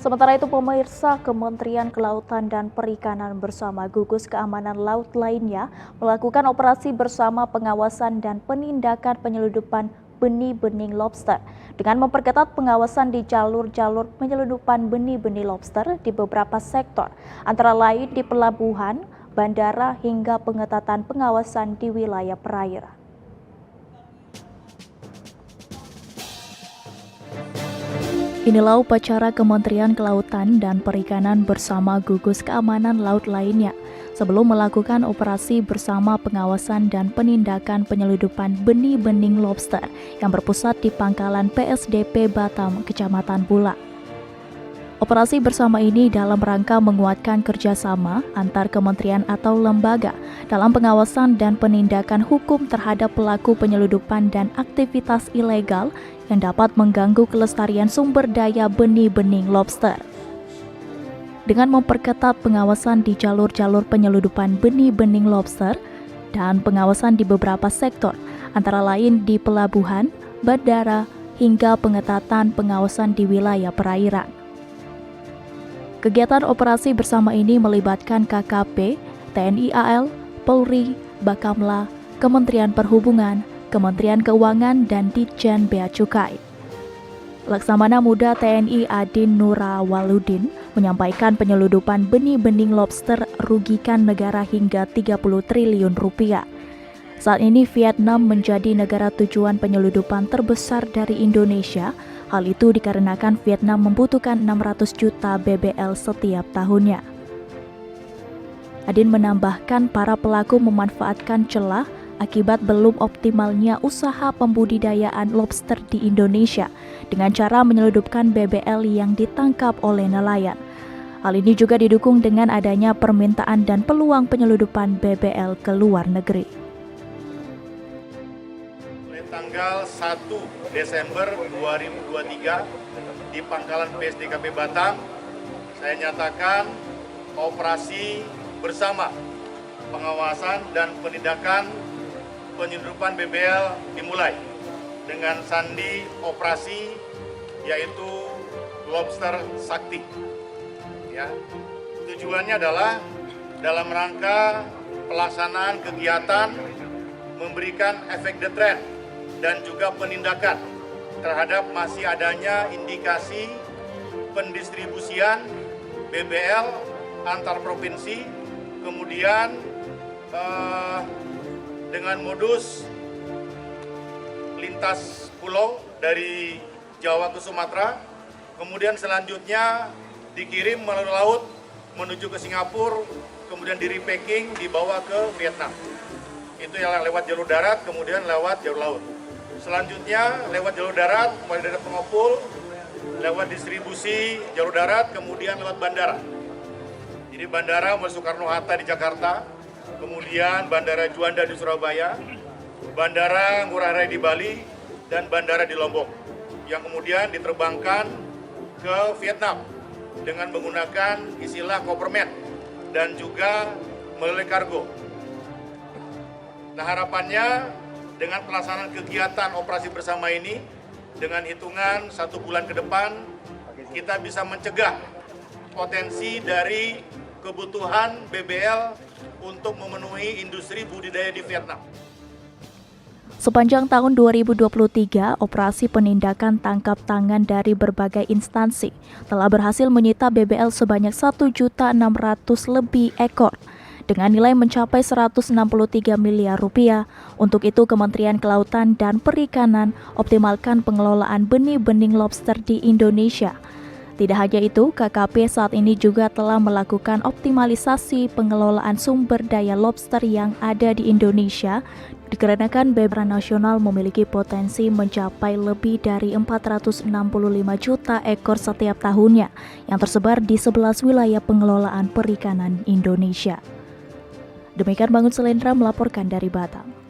Sementara itu, pemirsa, Kementerian Kelautan dan Perikanan bersama gugus keamanan laut lainnya melakukan operasi bersama pengawasan dan penindakan penyelundupan benih-benih lobster dengan memperketat pengawasan di jalur-jalur penyelundupan benih-benih lobster di beberapa sektor, antara lain di pelabuhan, bandara, hingga pengetatan pengawasan di wilayah perairan. Inilah upacara Kementerian Kelautan dan Perikanan bersama gugus keamanan laut lainnya sebelum melakukan operasi bersama pengawasan dan penindakan penyelundupan benih-benih lobster yang berpusat di pangkalan PSDP Batam, Kecamatan Bulak. Operasi bersama ini dalam rangka menguatkan kerjasama antar kementerian atau lembaga dalam pengawasan dan penindakan hukum terhadap pelaku penyelundupan dan aktivitas ilegal yang dapat mengganggu kelestarian sumber daya benih-benih lobster. Dengan memperketat pengawasan di jalur-jalur penyelundupan benih-benih lobster dan pengawasan di beberapa sektor, antara lain di pelabuhan, bandara, hingga pengetatan pengawasan di wilayah perairan. Kegiatan operasi bersama ini melibatkan KKP, TNI AL, Polri, Bakamla, Kementerian Perhubungan, Kementerian Keuangan, dan Ditjen Bea Cukai. Laksamana Muda TNI Adin Nurawaludin menyampaikan penyelundupan benih-benih lobster rugikan negara hingga 30 triliun rupiah. Saat ini Vietnam menjadi negara tujuan penyelundupan terbesar dari Indonesia. Hal itu dikarenakan Vietnam membutuhkan 600 juta BBL setiap tahunnya. Adin menambahkan para pelaku memanfaatkan celah akibat belum optimalnya usaha pembudidayaan lobster di Indonesia dengan cara menyelundupkan BBL yang ditangkap oleh nelayan. Hal ini juga didukung dengan adanya permintaan dan peluang penyelundupan BBL ke luar negeri. Tanggal 1 Desember 2023 di pangkalan PSDKP Batam, saya nyatakan operasi bersama pengawasan dan penindakan penyelundupan BBL dimulai dengan sandi operasi yaitu Lobster Sakti. Ya, tujuannya adalah dalam rangka pelaksanaan kegiatan memberikan efek deteren dan juga penindakan terhadap masih adanya indikasi pendistribusian BBL antar provinsi, kemudian dengan modus lintas pulau dari Jawa ke Sumatera, kemudian selanjutnya dikirim melalui laut menuju ke Singapura, kemudian di repacking dibawa ke Vietnam. Itu yang lewat jalur darat, kemudian lewat jalur laut. Selanjutnya lewat jalur darat, mulai dari pengepul, lewat distribusi jalur darat, kemudian lewat bandara. Jadi bandara mulai Soekarno-Hatta di Jakarta, kemudian Bandara Juanda di Surabaya, Bandara Ngurah Rai di Bali, dan Bandara di Lombok, yang kemudian diterbangkan ke Vietnam dengan menggunakan istilah Copperman dan juga melalui kargo. Nah, harapannya dengan pelaksanaan kegiatan operasi bersama ini, dengan hitungan 1 bulan ke depan, kita bisa mencegah potensi dari kebutuhan BBL untuk memenuhi industri budidaya di Vietnam. Sepanjang tahun 2023, operasi penindakan tangkap tangan dari berbagai instansi telah berhasil menyita BBL sebanyak 1.600.000 lebih ekor dengan nilai mencapai 163 miliar rupiah. Untuk itu, Kementerian Kelautan dan Perikanan optimalkan pengelolaan benih-benih lobster di Indonesia. Tidak hanya itu, KKP saat ini juga telah melakukan optimalisasi pengelolaan sumber daya lobster yang ada di Indonesia, dikarenakan BBL nasional memiliki potensi mencapai lebih dari 465 juta ekor setiap tahunnya, yang tersebar di 11 wilayah pengelolaan perikanan Indonesia. Demikian Bangun Selendra melaporkan dari Batam.